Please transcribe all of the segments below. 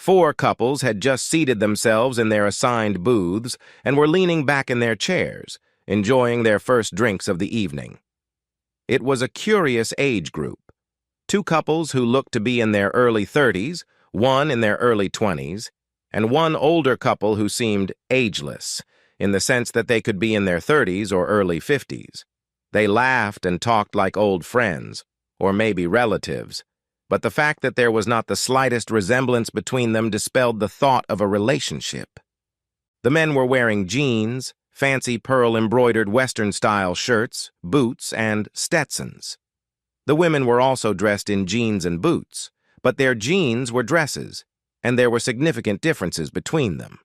4 couples had just seated themselves in their assigned booths and were leaning back in their chairs, enjoying their first drinks of the evening. It was a curious age group. 2 couples who looked to be in their early 30s, one in their early 20s, and one older couple who seemed ageless, in the sense that they could be in their 30s or early 50s. They laughed and talked like old friends, or maybe relatives, but the fact that there was not the slightest resemblance between them dispelled the thought of a relationship. The men were wearing jeans, fancy pearl-embroidered Western-style shirts, boots, and Stetsons. The women were also dressed in jeans and boots, but their jeans were dresses, and there were significant differences between them.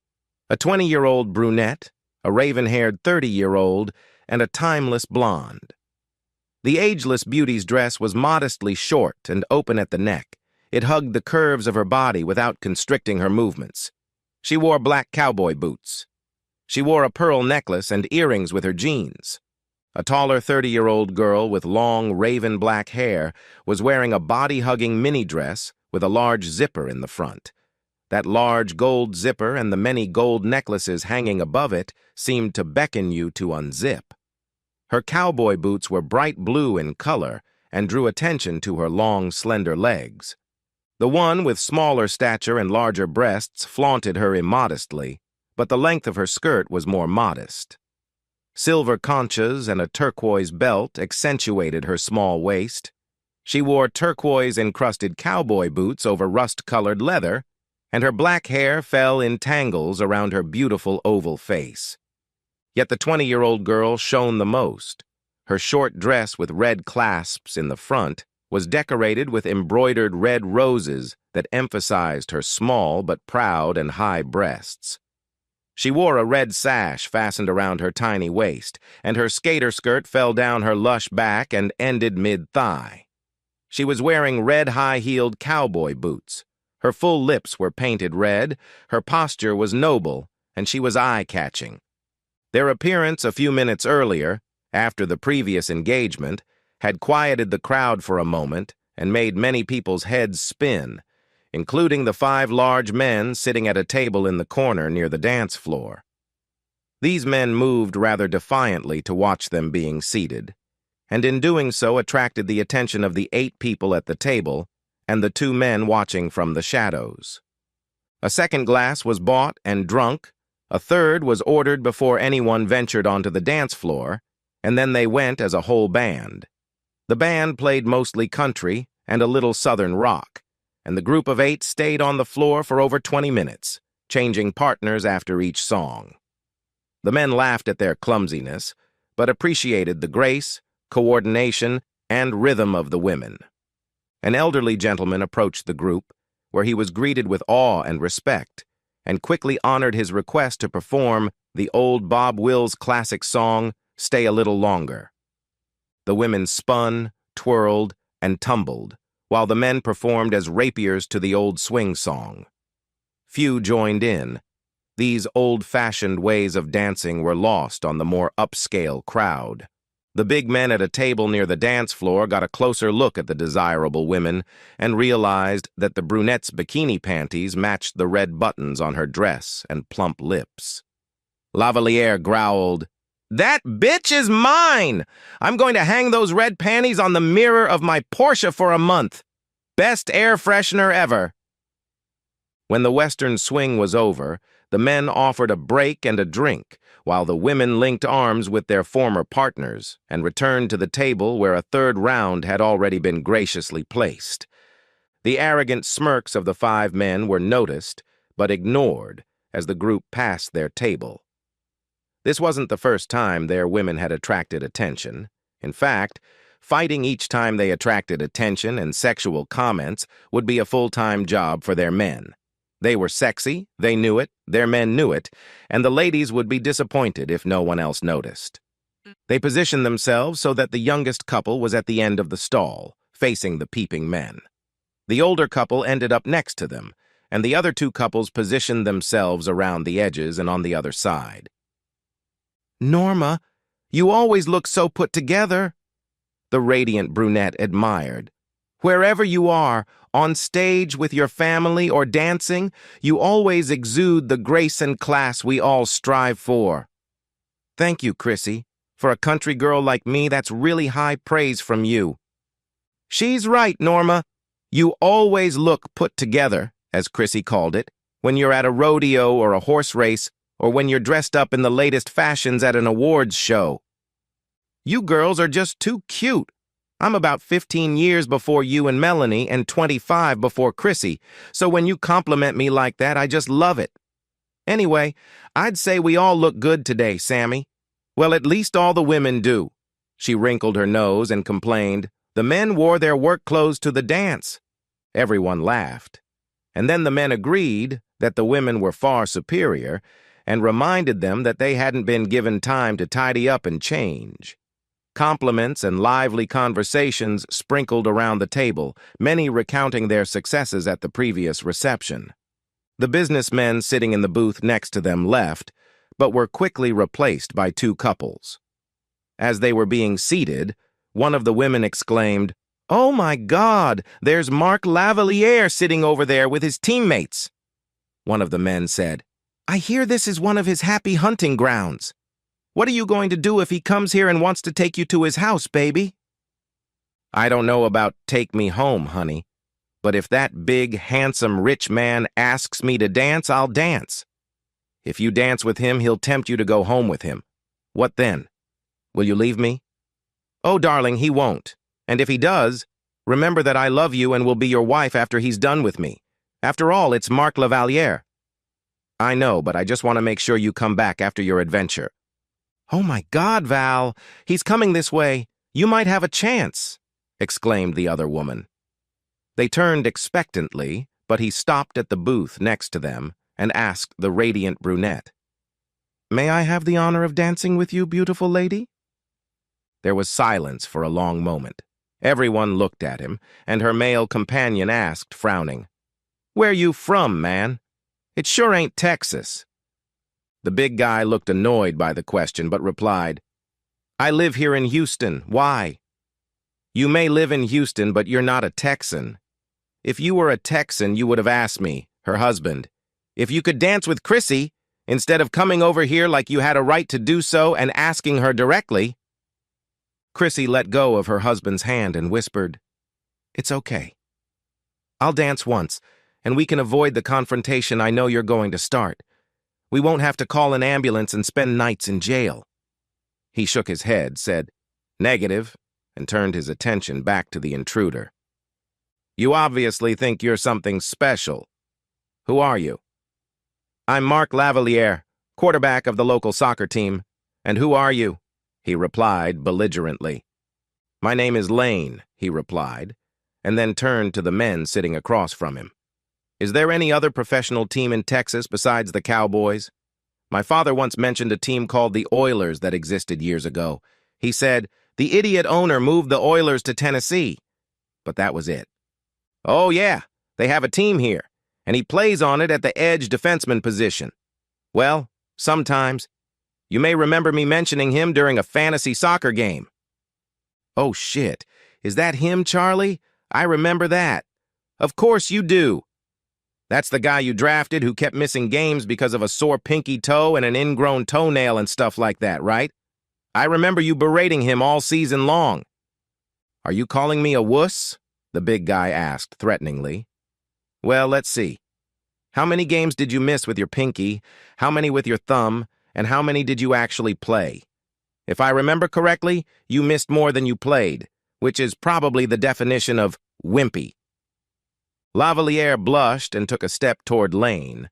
A 20-year-old brunette, a raven-haired 30-year-old, and a timeless blonde. The ageless beauty's dress was modestly short and open at the neck. It hugged the curves of her body without constricting her movements. She wore black cowboy boots. She wore a pearl necklace and earrings with her jeans. A taller 30-year-old girl with long raven black hair was wearing a body-hugging mini dress with a large zipper in the front. That large gold zipper and the many gold necklaces hanging above it seemed to beckon you to unzip. Her cowboy boots were bright blue in color and drew attention to her long, slender legs. The one with smaller stature and larger breasts flaunted her immodestly, but the length of her skirt was more modest. Silver conchas and a turquoise belt accentuated her small waist. She wore turquoise-encrusted cowboy boots over rust-colored leather, and her black hair fell in tangles around her beautiful oval face. Yet the 20-year-old girl shone the most. Her short dress with red clasps in the front was decorated with embroidered red roses that emphasized her small but proud and high breasts. She wore a red sash fastened around her tiny waist, and her skater skirt fell down her lush back and ended mid-thigh. She was wearing red high-heeled cowboy boots. Her full lips were painted red, her posture was noble, and she was eye-catching. Their appearance a few minutes earlier, after the previous engagement, had quieted the crowd for a moment and made many people's heads spin, including the 5 large men sitting at a table in the corner near the dance floor. These men moved rather defiantly to watch them being seated, and in doing so attracted the attention of the 8 people at the table and the 2 men watching from the shadows. A second glass was bought and drunk, a third was ordered before anyone ventured onto the dance floor, and then they went as a whole band. The band played mostly country and a little southern rock, and the group of 8 stayed on the floor for over 20 minutes, changing partners after each song. The men laughed at their clumsiness, but appreciated the grace, coordination, and rhythm of the women. An elderly gentleman approached the group, where he was greeted with awe and respect, and quickly honored his request to perform the old Bob Wills classic song, Stay a Little Longer. The women spun, twirled, and tumbled, while the men performed as rapiers to the old swing song. Few joined in. These old-fashioned ways of dancing were lost on the more upscale crowd. The big men at a table near the dance floor got a closer look at the desirable women and realized that the brunette's bikini panties matched the red buttons on her dress and plump lips. Lavalier growled, "That bitch is mine! I'm going to hang those red panties on the mirror of my Porsche for a month. Best air freshener ever." When the Western swing was over, the men offered a break and a drink, while the women linked arms with their former partners and returned to the table where a third round had already been graciously placed. The arrogant smirks of the 5 men were noticed, but ignored as the group passed their table. This wasn't the first time their women had attracted attention. In fact, fighting each time they attracted attention and sexual comments would be a full-time job for their men. They were sexy, they knew it, their men knew it, and the ladies would be disappointed if no one else noticed. They positioned themselves so that the youngest couple was at the end of the stall, facing the peeping men. The older couple ended up next to them, and the other 2 couples positioned themselves around the edges and on the other side. "Norma, you always look so put together," the radiant brunette admired. Wherever you are, on stage with your family or dancing, you always exude the grace and class we all strive for. Thank you, Chrissy. For a country girl like me, that's really high praise from you. She's right, Norma. You always look put together, as Chrissy called it, when you're at a rodeo or a horse race, or when you're dressed up in the latest fashions at an awards show. You girls are just too cute. I'm about 15 years before you and Melanie and 25 before Chrissy, so when you compliment me like that, I just love it. Anyway, I'd say we all look good today, Sammy. Well, at least all the women do. She wrinkled her nose and complained, the men wore their work clothes to the dance. Everyone laughed. And then the men agreed that the women were far superior and reminded them that they hadn't been given time to tidy up and change. Compliments and lively conversations sprinkled around the table, many recounting their successes at the previous reception. The businessmen sitting in the booth next to them left, but were quickly replaced by two couples. As they were being seated, one of the women exclaimed, "Oh my God, there's Mark Lavalier sitting over there with his teammates." One of the men said, "I hear this is one of his happy hunting grounds. What are you going to do if he comes here and wants to take you to his house, baby?" "I don't know about take me home, honey, but if that big, handsome, rich man asks me to dance, I'll dance. If you dance with him, he'll tempt you to go home with him. What then? Will you leave me?" "Oh, darling, he won't. And if he does, remember that I love you and will be your wife after he's done with me. After all, it's Mark Lavalier." "I know, but I just want to make sure you come back after your adventure." "Oh my God, Val, he's coming this way. You might have a chance," exclaimed the other woman. They turned expectantly, but he stopped at the booth next to them and asked the radiant brunette, "May I have the honor of dancing with you, beautiful lady?" There was silence for a long moment. Everyone looked at him, and her male companion asked, frowning, "Where you from, man? It sure ain't Texas." The big guy looked annoyed by the question, but replied, "I live here in Houston. Why?" "You may live in Houston, but you're not a Texan. If you were a Texan, you would have asked me, her husband, if you could dance with Chrissy, instead of coming over here like you had a right to do so and asking her directly." Chrissy let go of her husband's hand and whispered, "It's okay. I'll dance once, and we can avoid the confrontation I know you're going to start. We won't have to call an ambulance and spend nights in jail." He shook his head, said, "Negative," and turned his attention back to the intruder. "You obviously think you're something special. Who are you?" "I'm Mark Lavalier, quarterback of the local soccer team. And who are you?" he replied belligerently. "My name is Lane," he replied, and then turned to the men sitting across from him. "Is there any other professional team in Texas besides the Cowboys? My father once mentioned a team called the Oilers that existed years ago. He said, the idiot owner moved the Oilers to Tennessee. But that was it. Oh yeah, they have a team here, and he plays on it at the edge defenseman position. Well, sometimes. You may remember me mentioning him during a fantasy soccer game." "Oh shit, is that him, Charlie? I remember that." "Of course you do. That's the guy you drafted who kept missing games because of a sore pinky toe and an ingrown toenail and stuff like that, right? I remember you berating him all season long." "Are you calling me a wuss?" the big guy asked threateningly. "Well, let's see. How many games did you miss with your pinky? How many with your thumb? And how many did you actually play? If I remember correctly, you missed more than you played, which is probably the definition of wimpy." Lavalier blushed and took a step toward Lane,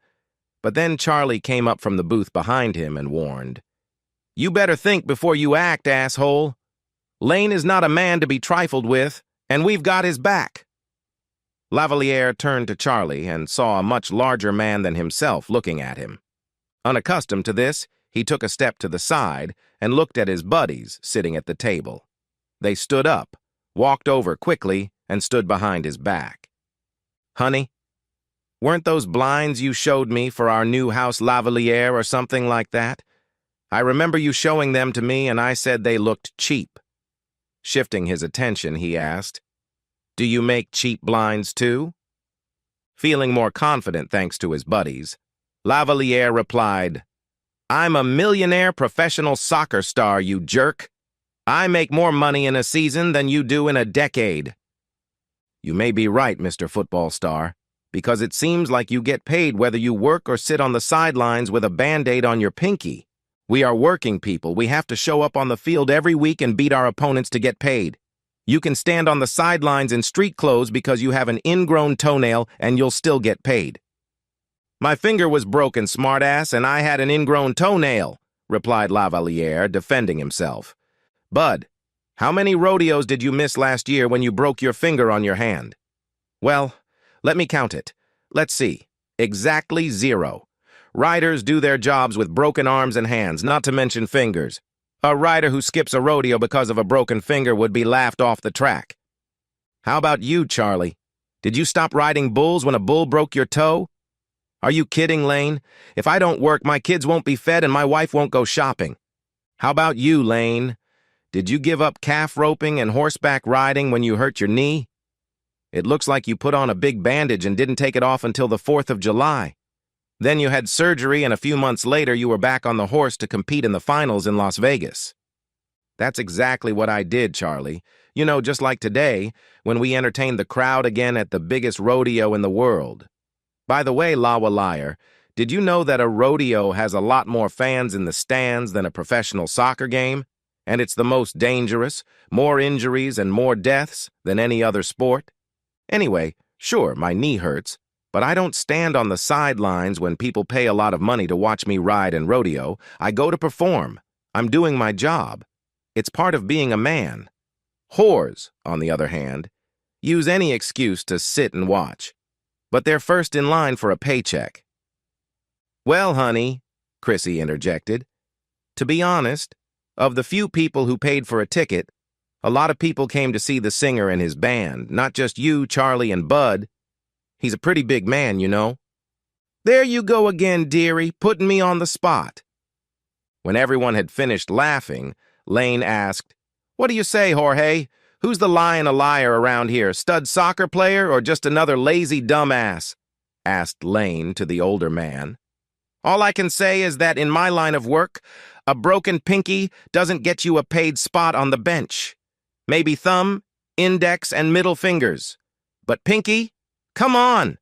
but then Charlie came up from the booth behind him and warned, "You better think before you act, asshole. Lane is not a man to be trifled with, and we've got his back." Lavalier turned to Charlie and saw a much larger man than himself looking at him. Unaccustomed to this, he took a step to the side and looked at his buddies sitting at the table. They stood up, walked over quickly, and stood behind his back. "Honey, weren't those blinds you showed me for our new house Lavalier or something like that? I remember you showing them to me and I said they looked cheap." Shifting his attention, he asked, Do you make cheap blinds too? Feeling more confident thanks to his buddies, Lavaliere replied, I'm a millionaire professional soccer star, you jerk. I make more money in a season than you do in a decade. You may be right, Mr. Football Star, because it seems like you get paid whether you work or sit on the sidelines with a Band-Aid on your pinky. We are working people. We have to show up on the field every week and beat our opponents to get paid. You can stand on the sidelines in street clothes because you have an ingrown toenail and you'll still get paid. My finger was broken, smartass, and I had an ingrown toenail, replied Lavaliere, defending himself. Bud, how many rodeos did you miss last year when you broke your finger on your hand? Well, let me count it. Let's see. Exactly 0. Riders do their jobs with broken arms and hands, not to mention fingers. A rider who skips a rodeo because of a broken finger would be laughed off the track. How about you, Charlie? Did you stop riding bulls when a bull broke your toe? Are you kidding, Lane? If I don't work, my kids won't be fed and my wife won't go shopping. How about you, Lane? Did you give up calf roping and horseback riding when you hurt your knee? It looks like you put on a big bandage and didn't take it off until the 4th of July. Then you had surgery and a few months later you were back on the horse to compete in the finals in Las Vegas. That's exactly what I did, Charlie. You know, just like today, when we entertained the crowd again at the biggest rodeo in the world. By the way, Lavaliere, did you know that a rodeo has a lot more fans in the stands than a professional soccer game? And it's the most dangerous, more injuries and more deaths than any other sport? Anyway, sure, my knee hurts, but I don't stand on the sidelines when people pay a lot of money to watch me ride and rodeo. I go to perform. I'm doing my job. It's part of being a man. Whores, on the other hand, use any excuse to sit and watch. But they're first in line for a paycheck. Well, honey, Chrissy interjected, to be honest, of the few people who paid for a ticket, a lot of people came to see the singer and his band, not just you, Charlie, and Bud. He's a pretty big man, you know. There you go again, dearie, putting me on the spot. When everyone had finished laughing, Lane asked, What do you say, Jorge? Who's the lion a liar around here, stud soccer player or just another lazy dumbass? Asked Lane to the older man. All I can say is that in my line of work, a broken pinky doesn't get you a paid spot on the bench. Maybe thumb, index, and middle fingers. But pinky? Come on!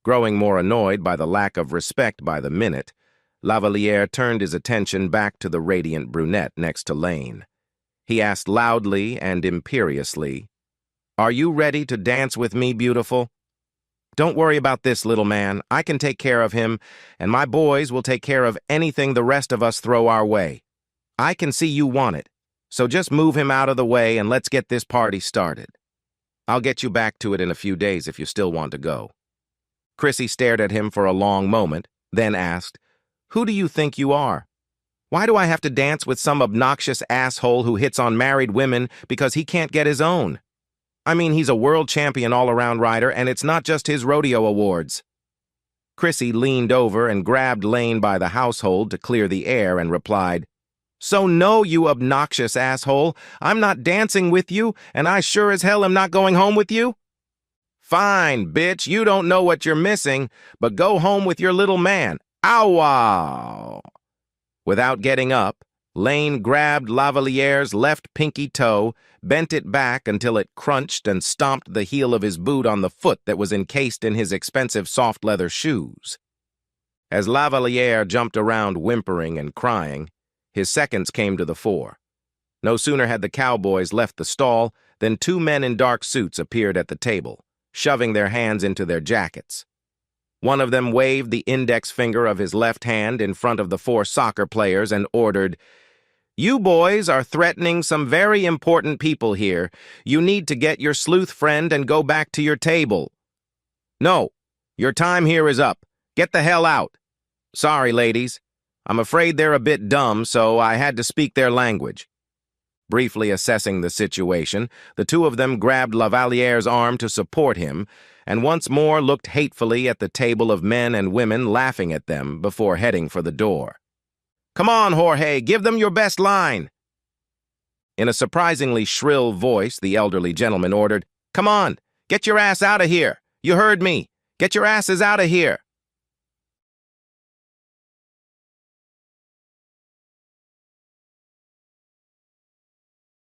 Growing more annoyed by the lack of respect by the minute, Lavaliere turned his attention back to the radiant brunette next to Lane. He asked loudly and imperiously, Are you ready to dance with me, beautiful? Don't worry about this, little man. I can take care of him, and my boys will take care of anything the rest of us throw our way. I can see you want it, so just move him out of the way and let's get this party started. I'll get you back to it in a few days if you still want to go. Chrissy stared at him for a long moment, then asked, Who do you think you are? Why do I have to dance with some obnoxious asshole who hits on married women because he can't get his own? I mean, he's a world champion all-around rider, and it's not just his rodeo awards. Chrissy leaned over and grabbed Lane by the household to clear the air and replied, So no, you obnoxious asshole, I'm not dancing with you, and I sure as hell am not going home with you. Fine, bitch, you don't know what you're missing, but go home with your little man. Ow! Without getting up, Lane grabbed Lavaliere's left pinky toe, bent it back until it crunched and stomped the heel of his boot on the foot that was encased in his expensive soft leather shoes. As Lavaliere jumped around whimpering and crying, his seconds came to the fore. No sooner had the cowboys left the stall than 2 men in dark suits appeared at the table, shoving their hands into their jackets. One of them waved the index finger of his left hand in front of the 4 soccer players and ordered, You boys are threatening some very important people here. You need to get your sleuth friend and go back to your table. No, your time here is up. Get the hell out. Sorry, ladies. I'm afraid they're a bit dumb, so I had to speak their language. Briefly assessing the situation, the 2 of them grabbed Lavaliere's arm to support him, and once more looked hatefully at the table of men and women laughing at them before heading for the door. Come on, Jorge, give them your best line. In a surprisingly shrill voice, the elderly gentleman ordered, Come on, get your ass out of here. You heard me. Get your asses out of here.